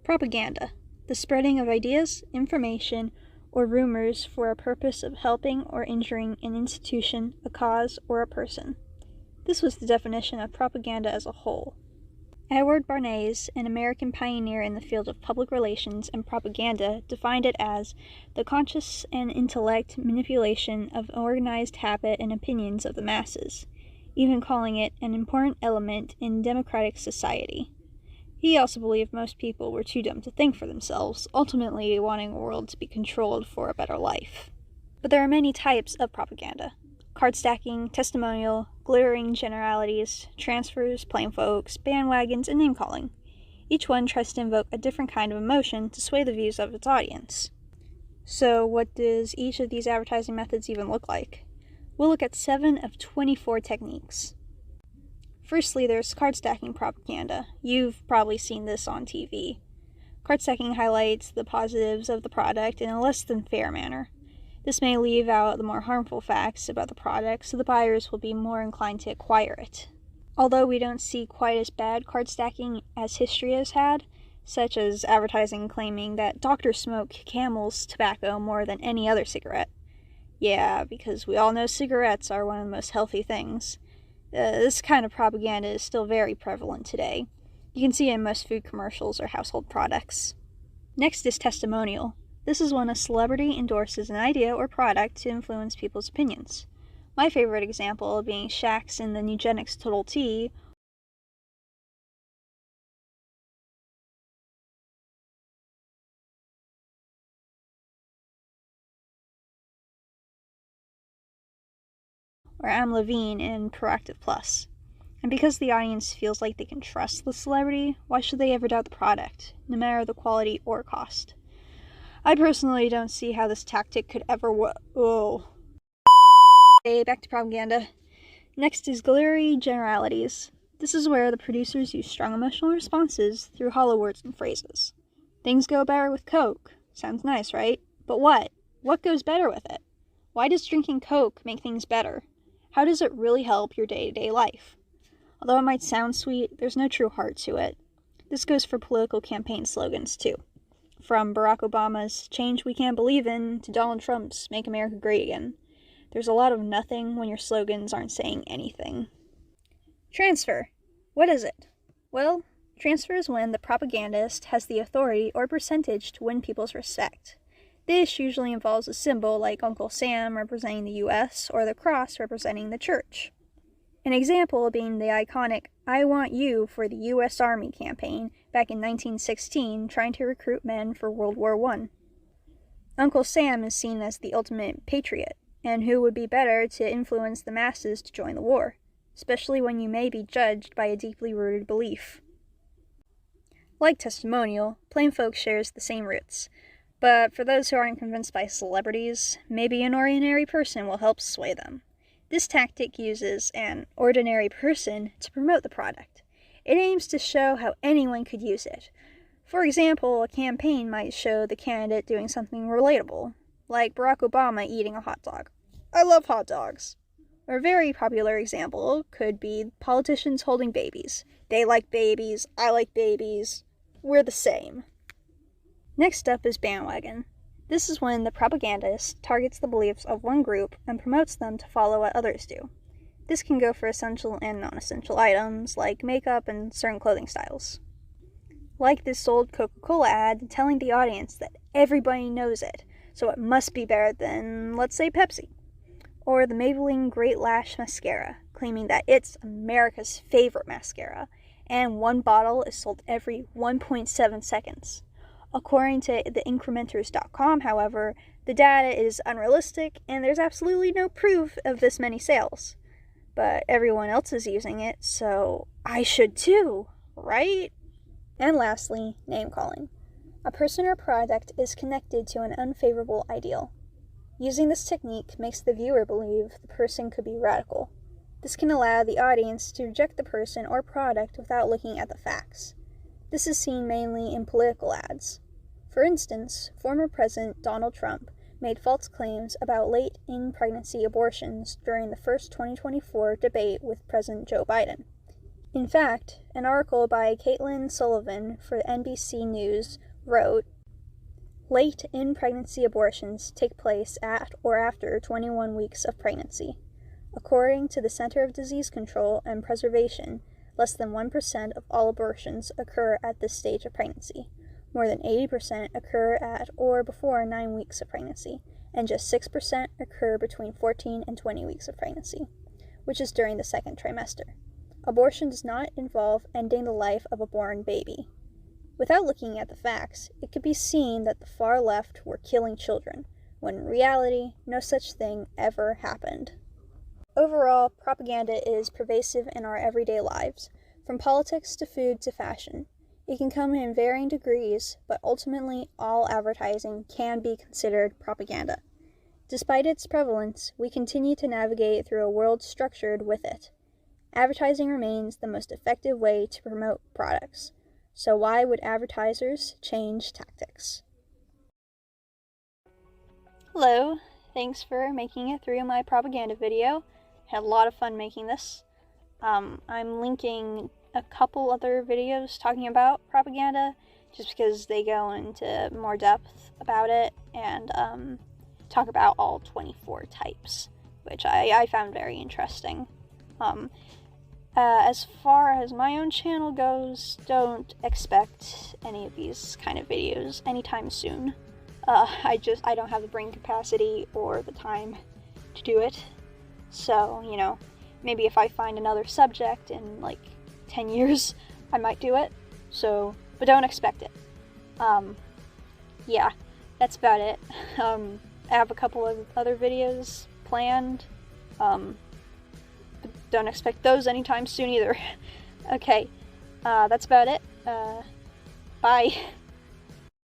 Propaganda, the spreading of ideas, information, or rumors for a purpose of helping or injuring an institution, a cause, or a person. This was the definition of propaganda as a whole. Edward Bernays, an American pioneer in the field of public relations and propaganda, defined it as the conscious and intellect manipulation of organized habit and opinions of the masses, even calling it an important element in democratic society. He also believed most people were too dumb to think for themselves, ultimately wanting the world to be controlled for a better life. But there are many types of propaganda: card stacking, testimonial, glittering generalities, transfers, plain folks, bandwagons, and name-calling. Each one tries to invoke a different kind of emotion to sway the views of its audience. So what does each of these advertising methods even look like? We'll look at 7 of 24 techniques. Firstly, there's card stacking propaganda. You've probably seen this on TV. Card stacking highlights the positives of the product in a less than fair manner. This may leave out the more harmful facts about the product, so the buyers will be more inclined to acquire it. Although we don't see quite as bad card stacking as history has had, such as advertising claiming that doctors smoke Camel's tobacco more than any other cigarette. Yeah, because we all know cigarettes are one of the most healthy things. This kind of propaganda is still very prevalent today. You can see it in most food commercials or household products. Next is testimonial. This is when a celebrity endorses an idea or product to influence people's opinions. My favorite example being Shaq's in the Nugenics Total Tea, or Am Levine in Proactive Plus. And because the audience feels like they can trust the celebrity, why should they ever doubt the product, no matter the quality or cost? I personally don't see how this tactic could ever Okay, back to propaganda. Next is glittery generalities. This is where the producers use strong emotional responses through hollow words and phrases. Things go better with Coke. Sounds nice, right? But what? What goes better with it? Why does drinking Coke make things better? How does it really help your day-to-day life? Although it might sound sweet, there's no true heart to it. This goes for political campaign slogans, too. From Barack Obama's "Change We Can't Believe In" to Donald Trump's "Make America Great Again." There's a lot of nothing when your slogans aren't saying anything. Transfer. What is it? Well, transfer is when the propagandist has the authority or percentage to win people's respect. This usually involves a symbol like Uncle Sam representing the US or the cross representing the church. An example being the iconic "I Want You" for the U.S. Army campaign back in 1916, trying to recruit men for World War I. Uncle Sam is seen as the ultimate patriot, and who would be better to influence the masses to join the war, especially when you may be judged by a deeply rooted belief. Like testimonial, plain folk shares the same roots, but for those who aren't convinced by celebrities, maybe an ordinary person will help sway them. This tactic uses an ordinary person to promote the product. It aims to show how anyone could use it. For example, a campaign might show the candidate doing something relatable, like Barack Obama eating a hot dog. I love hot dogs. Or a very popular example could be politicians holding babies. They like babies, I like babies, we're the same. Next up is Bandwagon. This is when the propagandist targets the beliefs of one group and promotes them to follow what others do. This can go for essential and non-essential items like makeup and certain clothing styles. Like this old Coca-Cola ad telling the audience that everybody knows it, so it must be better than, let's say, Pepsi. Or the Maybelline Great Lash Mascara, claiming that it's America's favorite mascara, and one bottle is sold every 1.7 seconds. According to theincrementers.com, however, the data is unrealistic and there's absolutely no proof of this many sales. But everyone else is using it, so I should too, right? And lastly, name-calling. A person or product is connected to an unfavorable ideal. Using this technique makes the viewer believe the person could be radical. This can allow the audience to reject the person or product without looking at the facts. This is seen mainly in political ads. For instance, former President Donald Trump made false claims about late-in-pregnancy abortions during the first 2024 debate with President Joe Biden. In fact, an article by Caitlin Sullivan for NBC News wrote, "Late in-pregnancy abortions take place at or after 21 weeks of pregnancy. According to the Center of Disease Control and Preservation, less than 1% of all abortions occur at this stage of pregnancy. More than 80% occur at or before 9 weeks of pregnancy, and just 6% occur between 14 and 20 weeks of pregnancy, which is during the second trimester. Abortion does not involve ending the life of a born baby." Without looking at the facts, it could be seen that the far left were killing children, when in reality, no such thing ever happened. Overall, propaganda is pervasive in our everyday lives, from politics to food to fashion. It can come in varying degrees, but ultimately all advertising can be considered propaganda. Despite its prevalence, we continue to navigate through a world structured with it. Advertising remains the most effective way to promote products. So why would advertisers change tactics? Hello, thanks for making it through my propaganda video. Had a lot of fun making this. I'm linking a couple other videos talking about propaganda, just because they go into more depth about it and talk about all 24 types, which I found very interesting. As far as my own channel goes, don't expect any of these kind of videos anytime soon. I don't have the brain capacity or the time to do it. So, maybe if I find another subject in like 10 years, I might do it. So, but don't expect it. Yeah, that's about it. I have a couple of other videos planned. Don't expect those anytime soon either. Okay, that's about it. Bye.